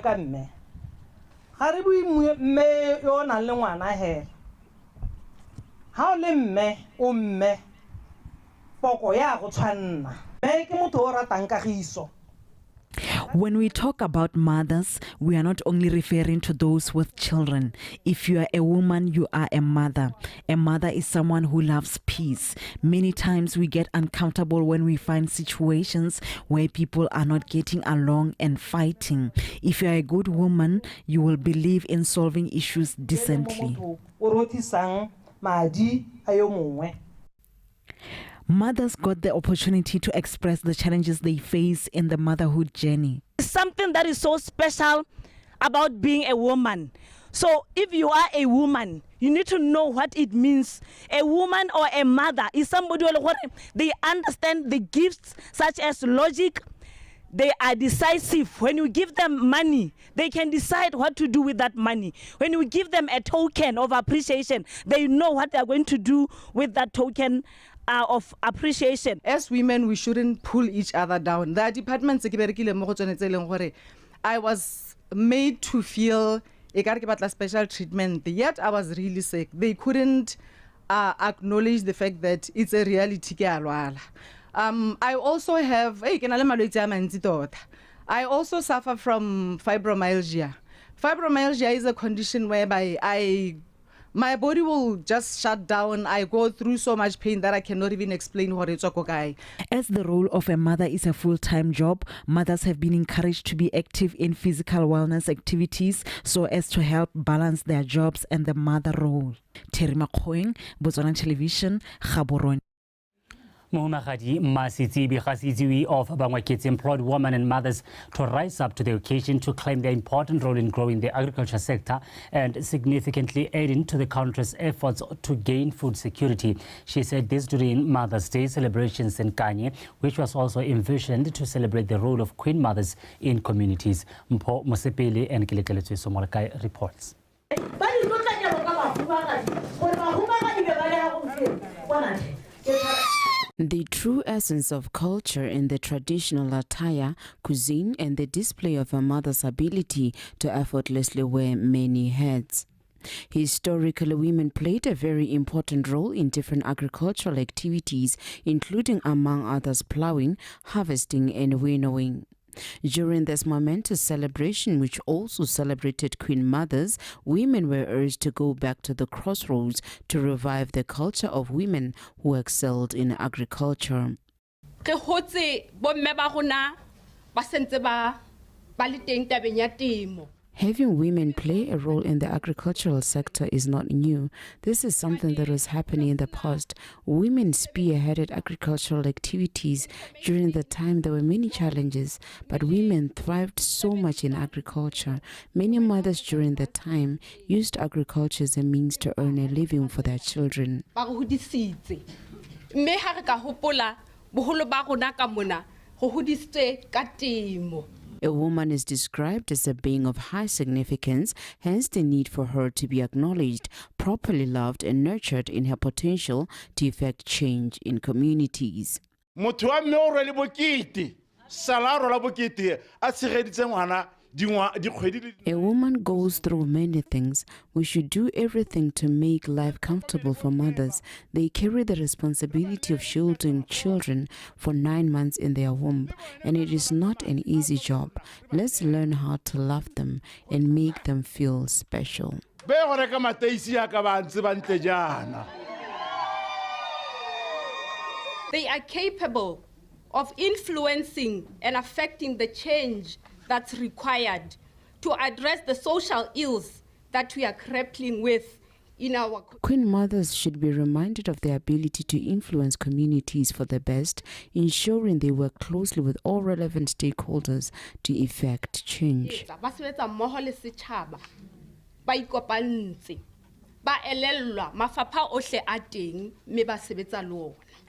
ka mme ga re bui mme yo nang le ngwana he ha o le mme o mme poko ya go tshwanna mme ke motho o ratang kagiso. When we talk about mothers, we are not only referring to those with children. If you are a woman, you are a mother. A mother is someone who loves peace. Many times we get uncomfortable when we find situations where people are not getting along and fighting. If you are a good woman, you will believe in solving issues decently. Mothers got the opportunity to express the challenges they face in the motherhood journey. Something that is so special about being a woman. So if you are a woman, you need to know what it means. A woman or a mother is somebody who they understand the gifts such as logic. They are decisive. When you give them money, they can decide what to do with that money. When you give them a token of appreciation, they know what they are going to do with that token of appreciation. As women, we shouldn't pull each other down. The departments I was made to feel special treatment, yet I was really sick. They couldn't acknowledge the fact that it's a reality. I also have I also suffer from fibromyalgia. Fibromyalgia is a condition whereby my body will just shut down. I go through so much pain that I cannot even explain what it's okay. As the role of a mother is a full-time job, mothers have been encouraged to be active in physical wellness activities so as to help balance their jobs and the mother role. Terry Makhoeng, BOTSWANA Television, Gaborone. Mohumagadi Masitsi Khasidziwi of Bangwa Kids employed women and mothers to rise up to the occasion to claim their important role in growing the agriculture sector and significantly aiding to the country's efforts to gain food security. She said this during Mother's Day celebrations in Kanye, which was also envisioned to celebrate the role of queen mothers in communities. Mpo Mosepele and Kilekeletwe Somolakai reports. The true essence of culture in the traditional attire, cuisine, and the display of a mother's ability to effortlessly wear many hats. Historically, women played a very important role in different agricultural activities, including, among others, plowing, harvesting, and winnowing. During this momentous celebration, which also celebrated Queen Mothers, women were urged to go back to the crossroads to revive the culture of women who excelled in agriculture. Having women play a role in the agricultural sector is not new. This is something that was happening in the past. Women spearheaded agricultural activities. During the time, there were many challenges, but women thrived so much in agriculture. Many mothers during the time used agriculture as a means to earn a living for their children. A woman is described as a being of high significance, hence the need for her to be acknowledged, properly loved and nurtured in her potential to effect change in communities. A woman goes through many things. We should do everything to make life comfortable for mothers. They carry the responsibility of shielding children for 9 months in their womb, and it is not an easy job. Let's learn how to love them and make them feel special. They are capable of influencing and affecting the change that's required to address the social ills that we are grappling with in our... Queen mothers should be reminded of their ability to influence communities for the best, ensuring they work closely with all relevant stakeholders to effect change.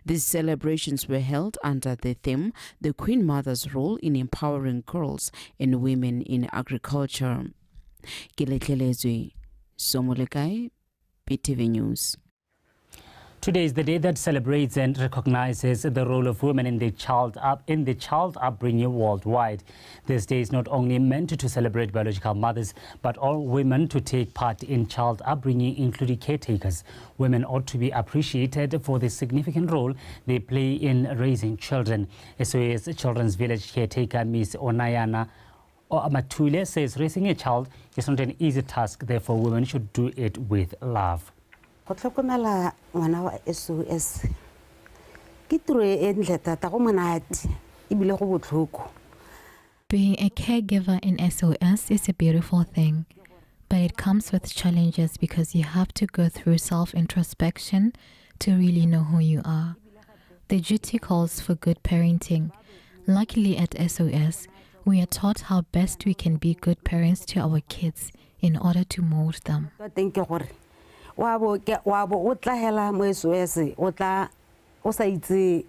These celebrations were held under the theme, The Queen Mother's Role in Empowering Girls and Women in Agriculture. Kiletlelezwe, Somolekai, PTV News. Today is the day that celebrates and recognizes the role of women in the child upbringing worldwide. This day is not only meant to celebrate biological mothers, but all women to take part in child upbringing, including caretakers. Women ought to be appreciated for the significant role they play in raising children. SOS Children's Village caretaker Ms. Onayana Matule says raising a child is not an easy task, therefore women should do it with love. Go tlhokomela ngwana wa SOS ke tiro e ntle thata go monate ebile go botlhoko. Being a caregiver in SOS is a beautiful thing, but it comes with challenges because you have to go through self-introspection to really know who you are. The duty calls for good parenting. Luckily at SOS, we are taught how best we can be good parents to our kids in order to mold them. Wa bo o tla hela mo SOS o tla o sa itse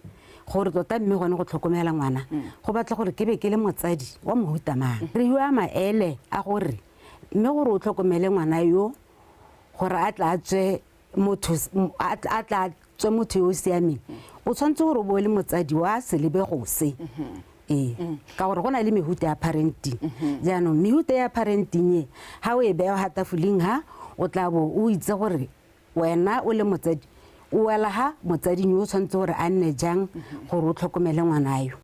gore tota mme gone go tlhokomela ngwana go batla gore ke be ke le motsadi wa mohutamang re hua maele a gore mme gore o tlhokomele ngwana yo gore a tla tswe motho yo siameng o tshwantse gore o bo le motsadi wa selebe go se ka gore go na le mehuta ya parenting jaanong mehuta ya parenting e ha o e bewa hatafuling ha o tla bo o itse gore wena o le motsadi o wela ha motsadi yo tshwantse gore a nne jang gore o tlhokomele ngwana yo.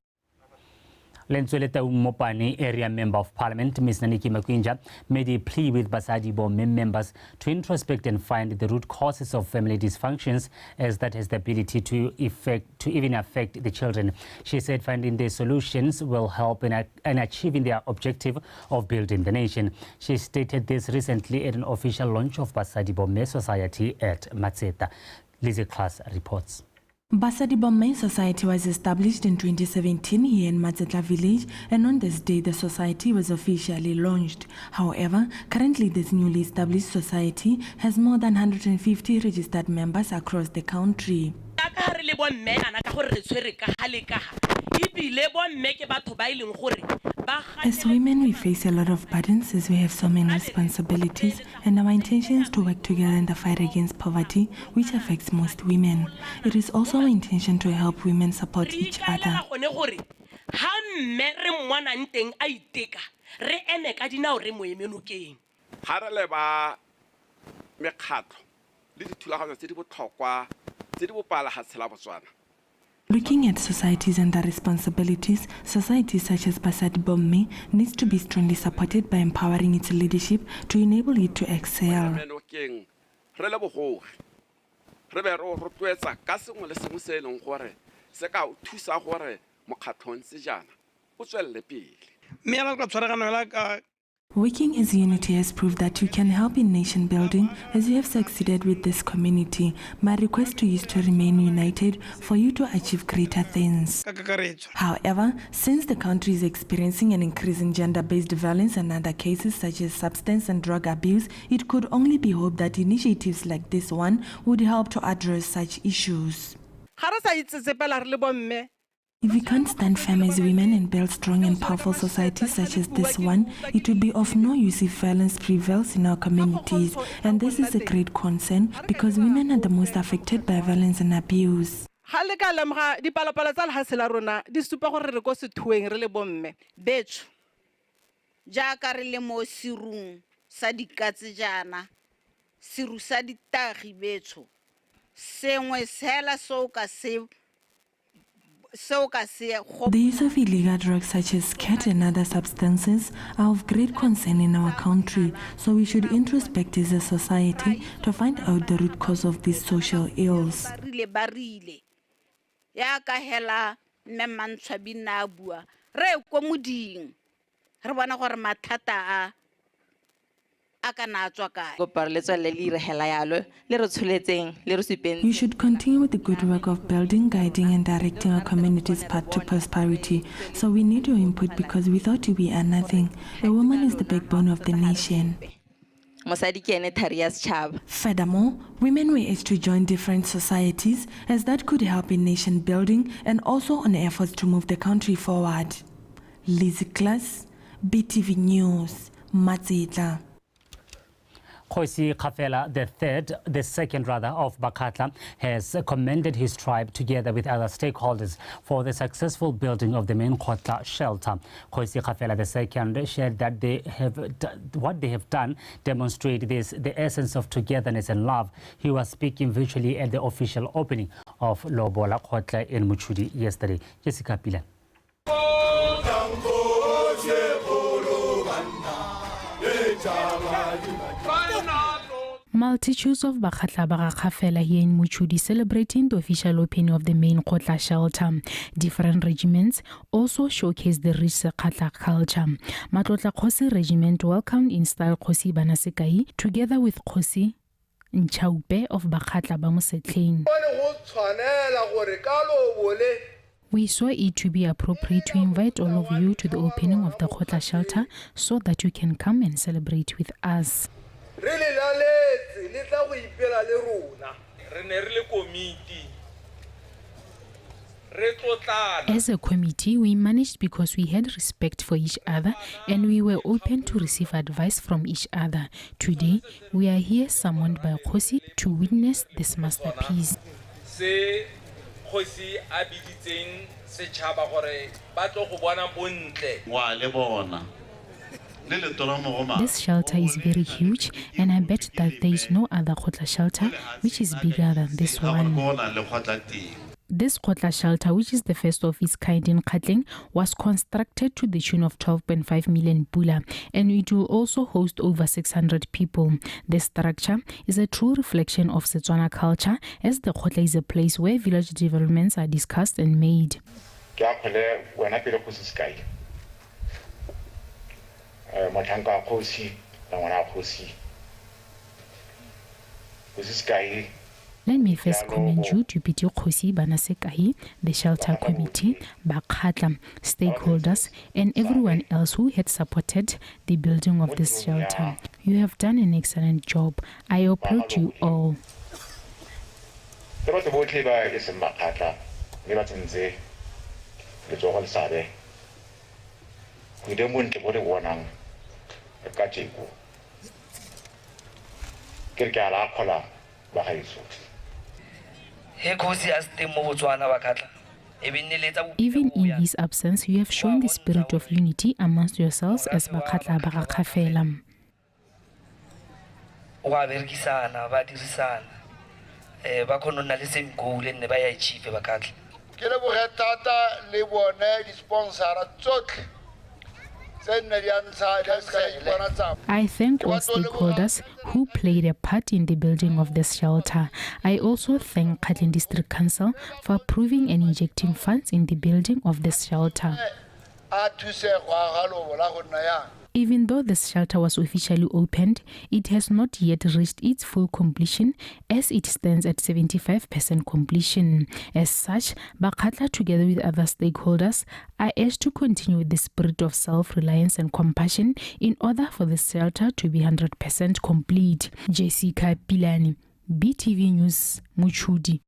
Lentsweleta Mopani, area member of parliament, Ms. Naniki Makwinja, made a plea with Basadi Bomme members to introspect and find the root causes of family dysfunctions, as that has the ability to even affect the children. She said finding the solutions will help in achieving their objective of building the nation. She stated this recently at an official launch of Basadi Bomme Society at Matseta. Lizzie Class reports. Basadi Bomme Society was established in 2017 here in Matseta village, and on this day the society was officially launched. However, currently this newly established society has more than 150 registered members across the country. As women, we face a lot of burdens as we have so many responsibilities, and our intention is to work together in the fight against poverty, which affects most women. It is also our intention to help women support each other. Looking at societies and their responsibilities, societies such as Basadi Bomme needs to be strongly supported by empowering its leadership to enable it to excel. Working as unity has proved that you can help in nation building, as you have succeeded with this community. My request to you is to remain united for you to achieve greater things. However, since the country is experiencing an increase in gender-based violence and other cases such as substance and drug abuse, it could only be hoped that initiatives like this one would help to address such issues. If we can't stand firm as women and build strong and powerful societies such as this one, it will be of no use if violence prevails in our communities. And this is a great concern because women are the most affected by violence and abuse. The use of illegal drugs such as cat and other substances are of great concern in our country, so we should introspect as a society to find out the root cause of these social ills. We should continue with the good work of building, guiding and directing our community's path to prosperity. So we need your input because without you we are nothing. A woman is the backbone of the nation. Furthermore, women were urged to join different societies as that could help in nation building and also on efforts to move the country forward. Lizzie Class, BTV News, Matseta. Khosi Khafela the second of Bakatla has commended his tribe together with other stakeholders for the successful building of the main Khotla shelter. Khosi Khafela II shared that what they have done demonstrate the essence of togetherness and love. He was speaking virtually at the official opening of Lobola Khotla in Muchudi yesterday. Jessica Pilan. Multitudes of Bakatla Khafela here in Muchudi celebrating the official opening of the main Khotla shelter. Different regiments also showcase the rich Khotla culture. Matlotla Khosi regiment welcomed in style Khosi Banasekai together with Khosi Nchaupe of Bakatla Bamusetleng. We saw it to be appropriate to invite all of you to the opening of the Khotla shelter so that you can come and celebrate with us. As a committee, we managed because we had respect for each other and we were open to receive advice from each other. Today, we are here summoned by Khosi to witness this masterpiece. This shelter is very huge, and I bet that there is no other Khotla shelter which is bigger than this one. This Khotla shelter, which is the first of its kind in Kgatleng, was constructed to the tune of 12.5 million pula, and it will also host over 600 people. This structure is a true reflection of Setswana culture, as the Khotla is a place where village developments are discussed and made. Let me first commend you to Deputy Khosi Banasekai, the shelter committee, Bakatla, stakeholders, and everyone else who had supported the building of this shelter. You have done an excellent job. I applaud you all. Even in his absence, you have shown the spirit of unity amongst yourselves as Bakatla Khafela. I thank all stakeholders who played a part in the building of this shelter. I also thank Kgatleng District Council for approving and injecting funds in the building of this shelter. Even though this shelter was officially opened, it has not yet reached its full completion, as it stands at 75% completion. As such, Bakatla, together with other stakeholders, are urged to continue with the spirit of self-reliance and compassion in order for the shelter to be 100% complete. Jessica Pilani, BTV News, Muchudi.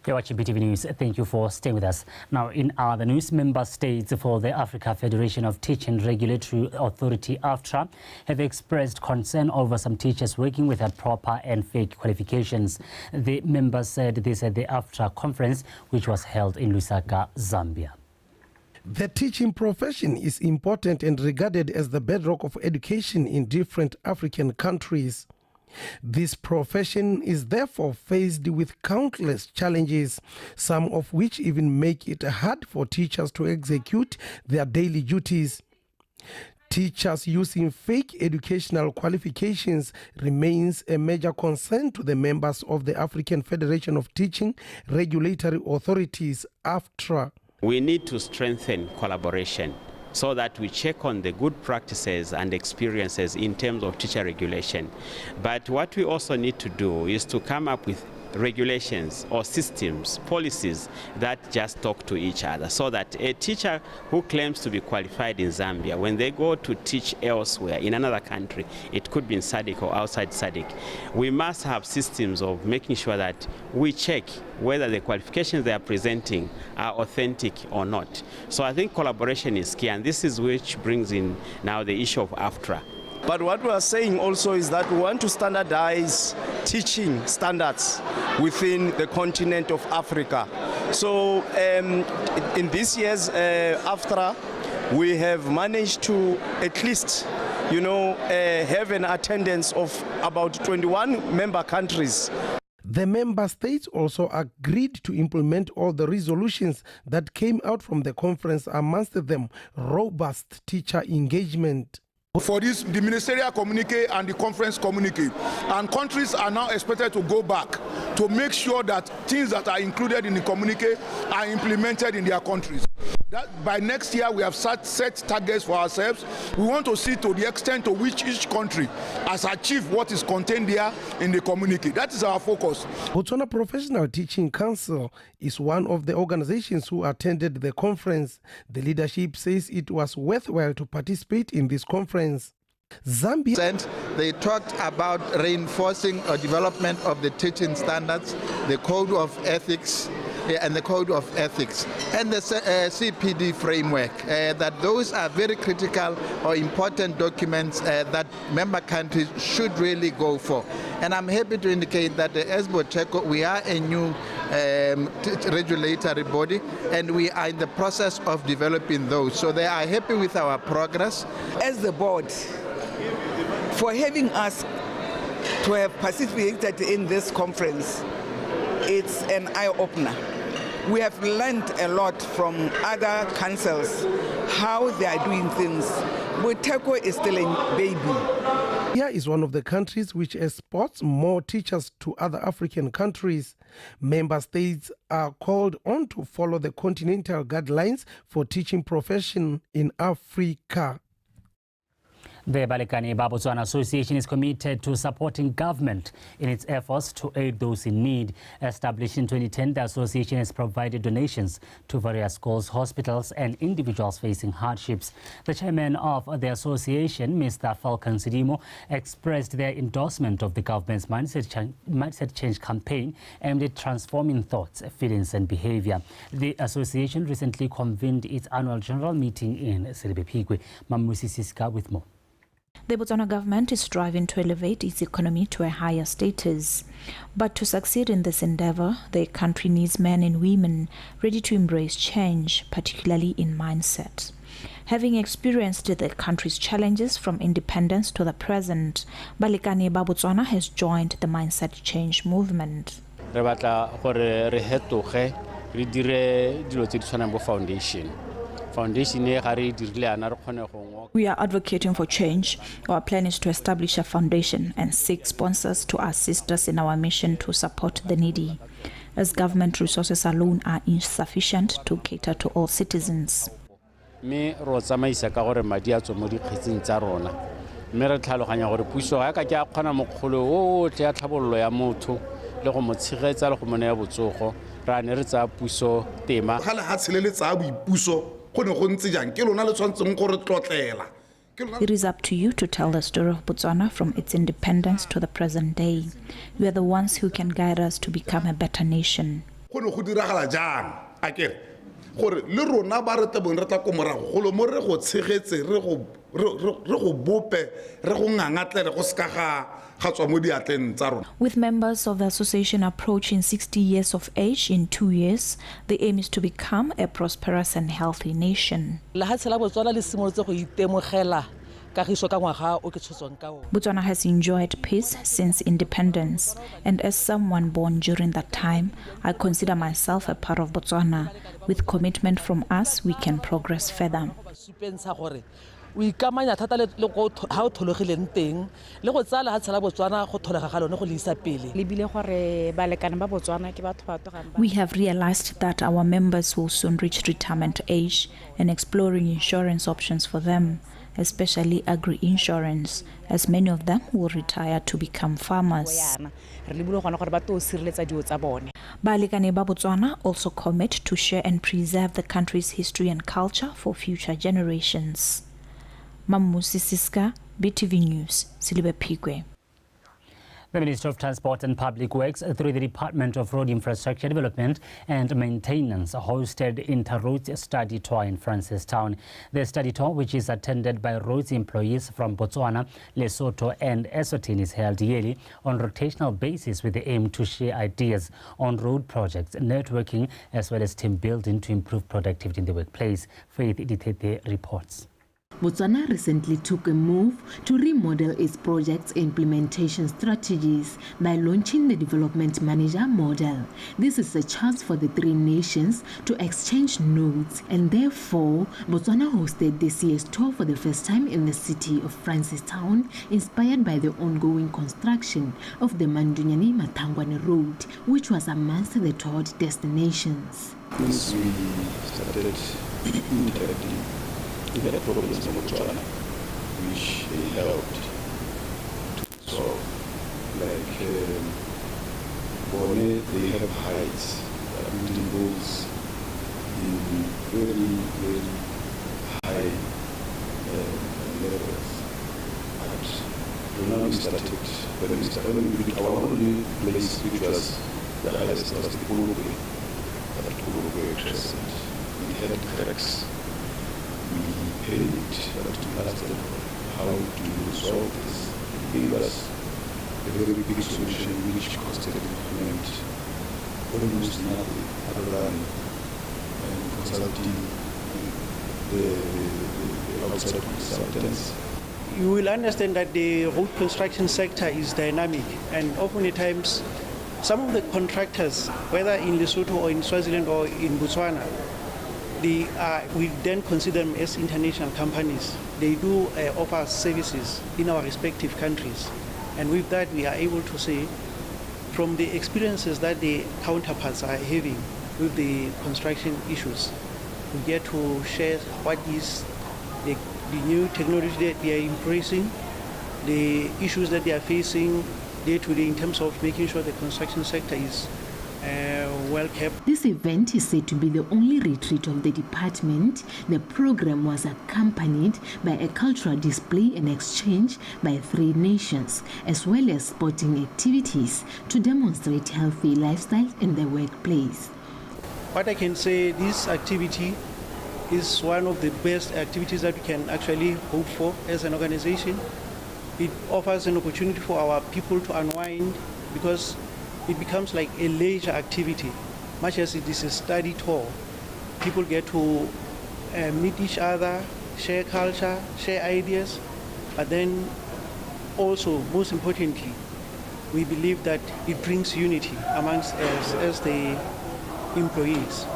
You're watching BTV News. Thank you for staying with us. Now, in other news, member states for the Africa Federation of Teaching Regulatory Authority, AFTRA, have expressed concern over some teachers working without proper and fake qualifications. The members said this at the AFTRA conference, which was held in Lusaka, Zambia. The teaching profession is important and regarded as the bedrock of education in different African countries. This profession is therefore faced with countless challenges, some of which even make it hard for teachers to execute their daily duties. Teachers using fake educational qualifications remains a major concern to the members of the African Federation of Teaching Regulatory Authorities, AFTRA. We need to strengthen collaboration so that we check on the good practices and experiences in terms of teacher regulation. But what we also need to do is to come up with regulations or systems, policies that just talk to each other, so that a teacher who claims to be qualified in Zambia, when they go to teach elsewhere in another country, it could be in SADC or outside SADC, we must have systems of making sure that we check whether the qualifications they are presenting are authentic or not. So I think collaboration is key, and this is which brings in now the issue of AFTRA. But what we are saying also is that we want to standardize teaching standards within the continent of Africa. So in this year's AFTRA, we have managed to at least, have an attendance of about 21 member countries. The member states also agreed to implement all the resolutions that came out from the conference, amongst them robust teacher engagement. For this, the ministerial communique and the conference communique, and countries are now expected to go back to make sure that things that are included in the communique are implemented in their countries. That by next year we have set targets for ourselves. We want to see to the extent to which each country has achieved what is contained there in the communique. That is our focus. Botswana Professional Teaching Council is one of the organizations who attended the conference. The leadership says it was worthwhile to participate in this conference. Zambia. They talked about reinforcing or development of the teaching standards, the code of ethics, and the code of ethics, and the CPD framework, that those are very critical or important documents that member countries should really go for. And I'm happy to indicate that as BOTSWANA, we are a new regulatory body, and we are in the process of developing those. So they are happy with our progress. As the board, for having us to have participated in this conference, it's an eye-opener. We have learned a lot from other councils, how they are doing things. BOTSWANA is still a baby. Zambia is one of the countries which exports more teachers to other African countries. Member states are called on to follow the continental guidelines for teaching profession in Africa. The Balekane Botswana Association is committed to supporting government in its efforts to aid those in need. Established in 2010, the association has provided donations to various schools, hospitals and individuals facing hardships. The chairman of the association, Mr. Falcon Sidimo, expressed their endorsement of the government's mindset change campaign aimed at transforming thoughts, feelings and behavior. The association recently convened its annual general meeting in Selebepigwe. Mamusi Siska with more. The Botswana government is striving to elevate its economy to a higher status. But to succeed in this endeavor, the country needs men and women ready to embrace change, particularly in mindset. Having experienced the country's challenges from independence to the present, Balekane Botswana has joined the mindset change movement. We are advocating for change. Our plan is to establish a foundation and seek sponsors to assist us in our mission to support the needy, as government resources alone are insufficient to cater to all citizens. It is up to you to tell the story of Botswana from its independence to the present day. You are the ones who can guide us to become a better nation. With members of the association approaching 60 years of age in 2 years, the aim is to become a prosperous and healthy nation. Botswana has enjoyed peace since independence, and as someone born during that time, I consider myself a part of Botswana. With commitment from us, we can progress further. We have realized that our members will soon reach retirement age and exploring insurance options for them. especially agri-insurance, as many of them will retire to become farmers. Balekane ba Botswana also commit to share and preserve the country's history and culture for future generations. Mamusi Siska, BTV News, Silibe Pigwe. The Minister of Transport and Public Works, through the Department of Road Infrastructure Development and Maintenance, hosted Inter-Roads Study Tour in Francistown. The study tour, which is attended by roads employees from Botswana, Lesotho and Eswatini, is held yearly on rotational basis with the aim to share ideas on road projects, networking, as well as team building to improve productivity in the workplace. Faith Ditete reports. Botswana recently took a move to remodel its project's implementation strategies by launching the Development Manager model. This is a chance for the three nations to exchange notes, and therefore Botswana hosted this year's tour for the first time in the city of Francistown, inspired by the ongoing construction of the Mandunyane-Matangwane Road, which was amongst the toured destinations. Since we started interacting, we had problems in Botswana, which they helped to solve. Like Bone, they have heights that building goes in very, very high levels. But when we started, when we built our only place, which was the highest, was the Kulugwe, that Kulugwe crescent. We had cracks. We paid but to ask them how to solve this. It gave us a very big solution which costed the government almost nothing other than consulting the outside consultants. You will understand that the road construction sector is dynamic, and often at times some of the contractors, whether in Lesotho or in Swaziland or in Botswana, we then consider them as international companies. They do offer services in our respective countries. And with that, we are able to say, from the experiences that the counterparts are having with the construction issues, we get to share what is the new technology that they are embracing, the issues that they are facing day to day in terms of making sure the construction sector is well kept. This event is said to be the only retreat of the department. The program was accompanied by a cultural display and exchange by three nations, as well as sporting activities to demonstrate healthy lifestyle in the workplace. What I can say, this activity is one of the best activities that we can actually hope for as an organization. It offers an opportunity for our people to unwind, because it becomes like a leisure activity. Much as it is a study tour, people get to meet each other, share culture, share ideas, but then also, most importantly, we believe that it brings unity amongst us as the employees.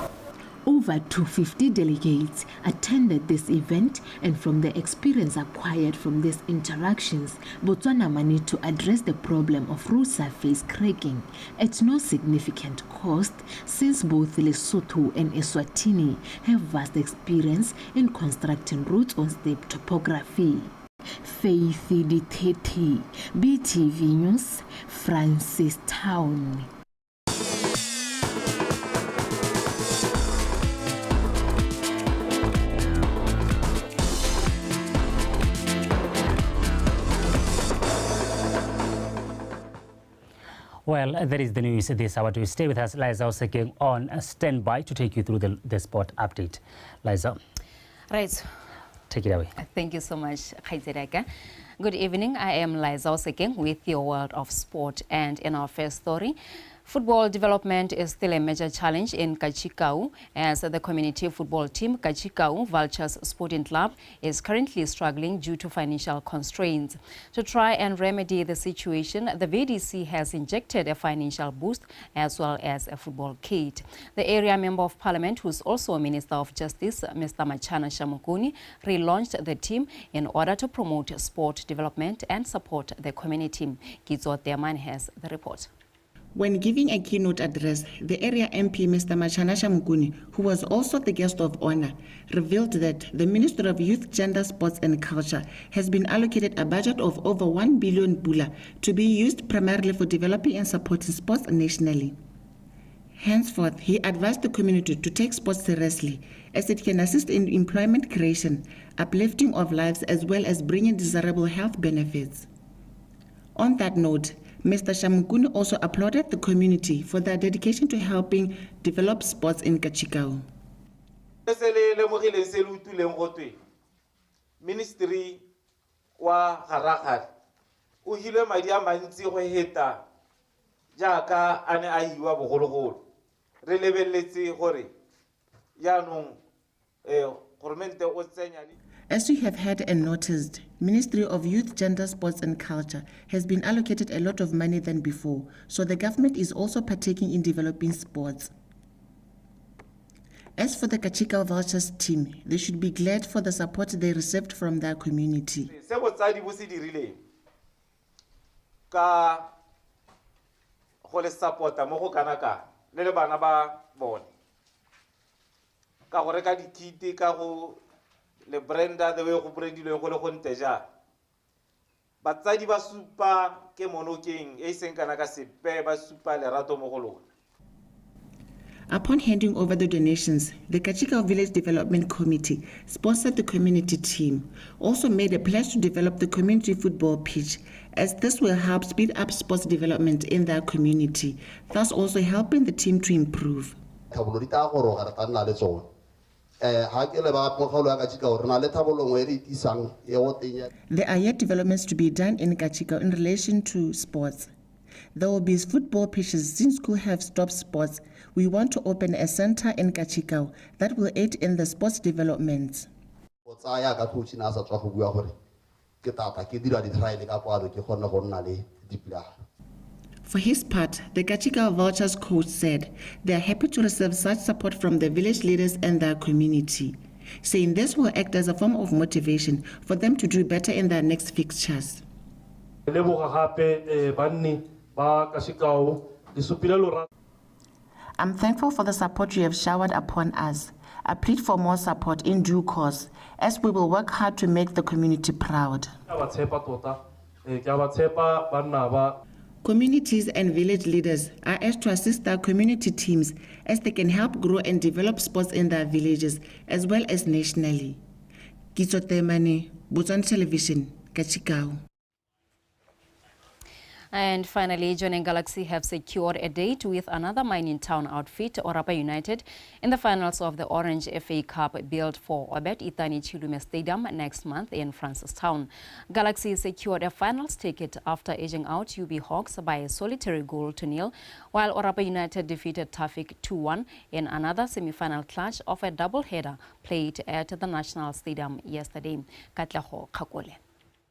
Over 250 delegates attended this event, and from the experience acquired from these interactions, Botswana managed to address the problem of road surface cracking at no significant cost, since both Lesotho and Eswatini have vast experience in constructing roads on steep topography. Faith Ditete, BTV News, Francistown. Well, that is the news this hour. To stay with us, Liza Oseke on standby to take you through the sport update. Liza. Right. Take it away. Thank you so much, Khaizereka. Good evening. I am Liza Oseke with your world of sport. And in our first story, football development is still a major challenge in Kachikau, as the community football team Kachikau Vultures Sporting Club is currently struggling due to financial constraints. To try and remedy the situation, the VDC has injected a financial boost as well as a football kit. The area member of parliament, who is also a Minister of Justice, Mr. Machana Shamukuni, relaunched the team in order to promote sport development and support the community. Kizo Teman has the report. When giving a keynote address, the area MP, Mr. Machana Shamukuni, who was also the guest of honor, revealed that the Ministry of Youth, Gender, Sports and Culture has been allocated a budget of over 1 billion pula to be used primarily for developing and supporting sports nationally. Henceforth, he advised the community to take sports seriously, as it can assist in employment creation, uplifting of lives, as well as bringing desirable health benefits. On that note, Mr. Shamukuni also applauded the community for their dedication to helping develop sports in Kachikau. Ministry wa Harakar o hile madi a mantsi go heta jaaka ane a hiwa bogologolo re lebeletse gore yaanong government o tsenya. As you have heard and noticed, Ministry of Youth, Gender, Sports and Culture has been allocated a lot of money than before, so the government is also partaking in developing sports. As for the Kachika Vultures team, they should be glad for the support they received from their community. Se botsadi bo se dirile ka go le supporta mo go kana ka le bana ba bone ka go reka dikite ka go le branda the way go brandilwe go le go nteja batsadi ba supa ke monokeng e seng kana ka sepe ba supa lerato mo go lona. Upon handing over the donations, the Kachika Village Development Committee sponsored the community team, also made a pledge to develop the community football pitch, as this will help speed up sports development in their community, thus also helping the team to improve. There are yet developments to be done in Kachika in relation to sports. There will be football pitches since schools have stopped sports. We want to open a center in Kachikau that will aid in the sports development. For his part, the Kachikau Vultures coach said they are happy to receive such support from the village leaders and their community, saying this will act as a form of motivation for them to do better in their next fixtures. I'm thankful for the support you have showered upon us. I plead for more support in due course, as we will work hard to make the community proud. Communities and village leaders are asked to assist their community teams as they can help grow and develop sports in their villages as well as nationally. Kitso Temane, BOTSWANA Television, Kachikau. And finally, John and Galaxy have secured a date with another mining town outfit, Orapa United, in the finals of the Orange FA Cup built for Obed Ithani Chilume Stadium next month in Francistown. Galaxy secured a finals ticket after edging out UB Hawks by a solitary goal to nil, while Orapa United defeated Tafik 2-1 in another semi-final clash of a double-header played at the National Stadium yesterday. Katleho Kakole.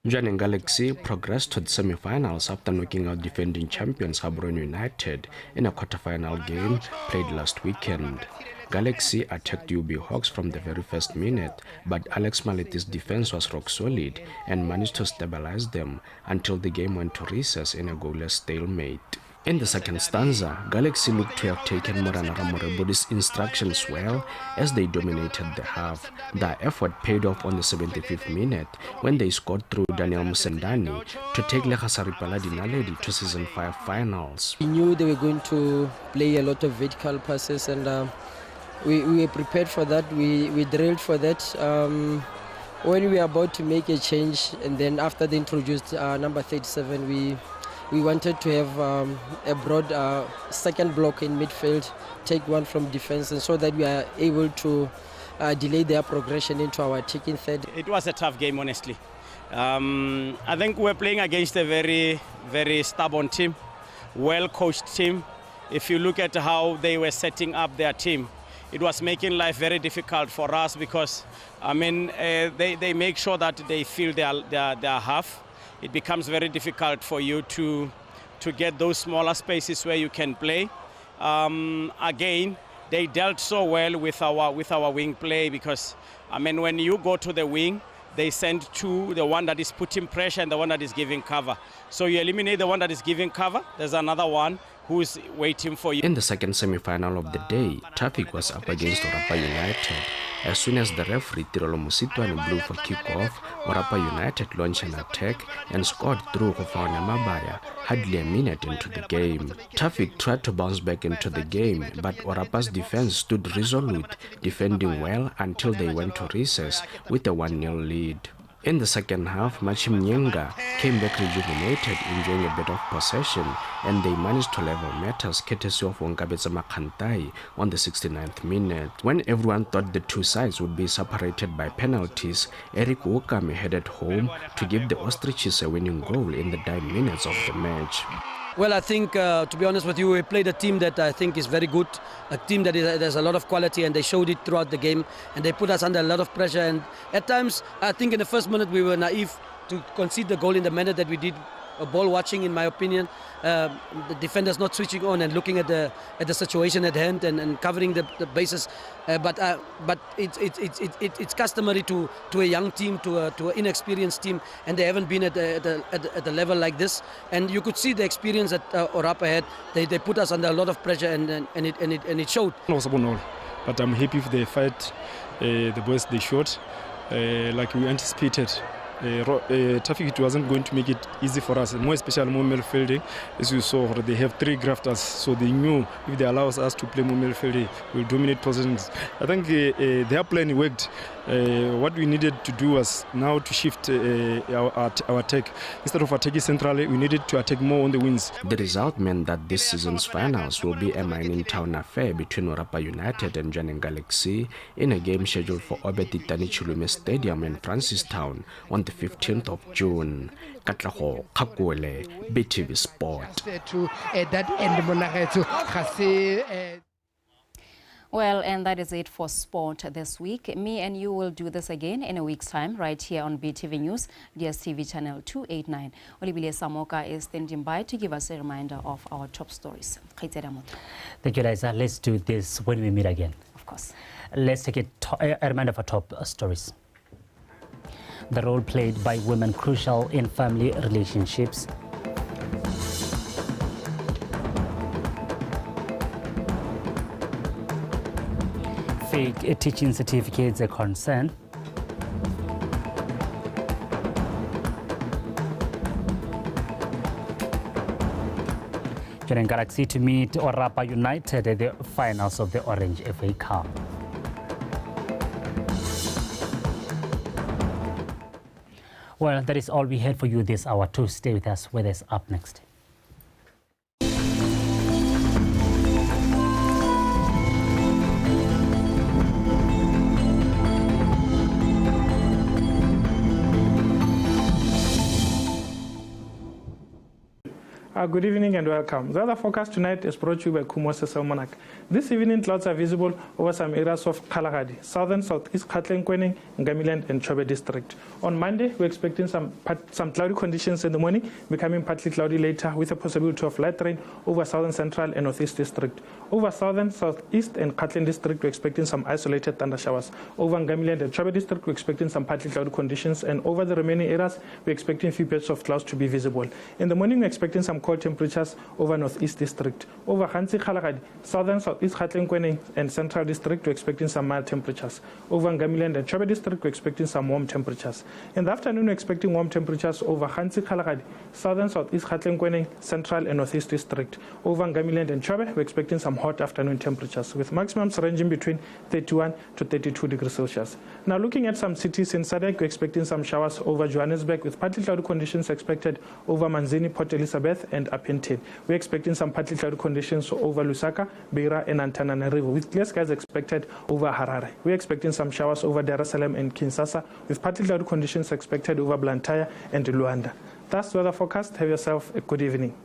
John Galaxy progressed to the semi-finals after knocking out defending champions Gaborone United in a quarter-final game played last weekend. Galaxy attacked UB Hawks from the very first minute, but Alex Maleti's defense was rock solid and managed to stabilize them until the game went to recess in a goalless stalemate. In the second stanza, Galaxy looked to have taken Moranara Morebodi's instructions well as they dominated the half. Their effort paid off on the 75th minute when they scored through Daniel Musendani to take Lekasari Paladinaledi to Season 5 finals. We knew they were going to play a lot of vertical passes, and we were prepared for that. We drilled for that. When we were about to make a change, and then after they introduced number 37, we wanted to have a broad second block in midfield, take one from defense, and so that we are able to delay their progression into our attacking third. It was a tough game, honestly. I think we're playing against a very, very stubborn team, well-coached team. If you look at how they were setting up their team, it was making life very difficult for us because, I mean, they make sure that they fill their half. It becomes very difficult for you to get those smaller spaces where you can play. Again, they dealt so well with our wing play because, I mean, when you go to the wing, they send two, the one that is putting pressure and the one that is giving cover. So you eliminate the one that is giving cover. There's another one who's waiting for you. In the second semi-final of the day, Traffic was up against Orapa United. As soon as the referee Tirolo Musitwani blew for kickoff, Orapa United launched an attack and scored through Hofaone Mabaya hardly a minute into the game. Traffic tried to bounce back into the game, but Orapa's defense stood resolute, defending well until they went to recess with a 1-0 lead. In the second half, Machim Nyenga came back rejuvenated, enjoying a bit of possession, and they managed to level matters courtesy of Onkabetsa Makantai on the 69th minute. When everyone thought the two sides would be separated by penalties, Eric Wokame headed home to give the Ostriches a winning goal in the dying minutes of the match. Well, I think, to be honest with you, we played a team that I think is very good, a team that there's a lot of quality, and they showed it throughout the game, and they put us under a lot of pressure. And at times, I think in the first minute we were naive to concede the goal in the manner that we did. Ball watching, in my opinion, the defenders not switching on and looking at the situation at hand and covering the bases. But it's customary to a young team, to an inexperienced team, and they haven't been at the level like this. And you could see the experience that Orapa had. They put us under a lot of pressure, and it showed. But I'm happy with the fight. The boys they showed like we anticipated. Traffic, it wasn't going to make it easy for us, more especially more midfielding. As you saw, they have 3 grafters, so they knew if they allow us to play more midfielding, we'll dominate positions. I think their plan worked. What we needed to do was now to shift our attack. Instead of attacking centrally, we needed to attack more on the wings. The result meant that this season's finals will be a mining town affair between Orapa United and Jwaneng Galaxy in a game scheduled for Obetitani Chulume Stadium in Francistown on the 15th of June. Katlaho Kakule, BTV Sport. Well, and that is it for sport this week. Me and you will do this again in a week's time, right here on BTV News, DSTV channel 289. Olibile Samoka is standing by to give us a reminder of our top stories. Thank you, Liza. Let's do this when we meet again. Of course. Let's take a reminder of our top stories. The role played by women crucial in family relationships. Fake teaching certificates a concern. Jwaneng Galaxy to meet Orapa United at the finals of the Orange FA Cup. Well, that is all we had for you this hour. To stay with us. Weather's up next. Good evening and welcome. The weather forecast tonight is brought to you by Kumose Selmonak. This evening, clouds are visible over some areas of Kalahari, southern, southeast Katlenkweneng, Ngamiland, and Chobe district. On Monday, we're expecting some cloudy conditions in the morning, becoming partly cloudy later, with a possibility of light rain over southern, central, and northeast district. Over southern, southeast, and Katlen district, we're expecting some isolated thunder showers. Over Ngamiland and Chobe district, we're expecting some partly cloudy conditions, and over the remaining areas, we're expecting a few bits of clouds to be visible. In the morning, we're expecting some cold temperatures over northeast district. Over Hansi Kgalagadi, southern, southeast Katlenkweneng, and central district, we're expecting some mild temperatures. Over Ngamiland and Chobe district, we're expecting some warm temperatures. In the afternoon, we're expecting warm temperatures over Hansi Kgalagadi, southern, southeast Katlenkweneng, central, and northeast district. Over Ngamiland and Chobe, we're expecting some hot afternoon temperatures with maximums ranging between 31 to 32 degrees Celsius. Now, looking at some cities in SADC, we're expecting some showers over Johannesburg with partly cloudy conditions expected over Manzini, Port Elizabeth, and Upington. We're expecting some partly cloudy conditions over Lusaka, Beira, and Antananarivo, with clear skies expected over Harare. We're expecting some showers over Dar es Salaam and Kinshasa, with partly cloudy conditions expected over Blantyre and Luanda. That's the weather forecast. Have yourself a good evening.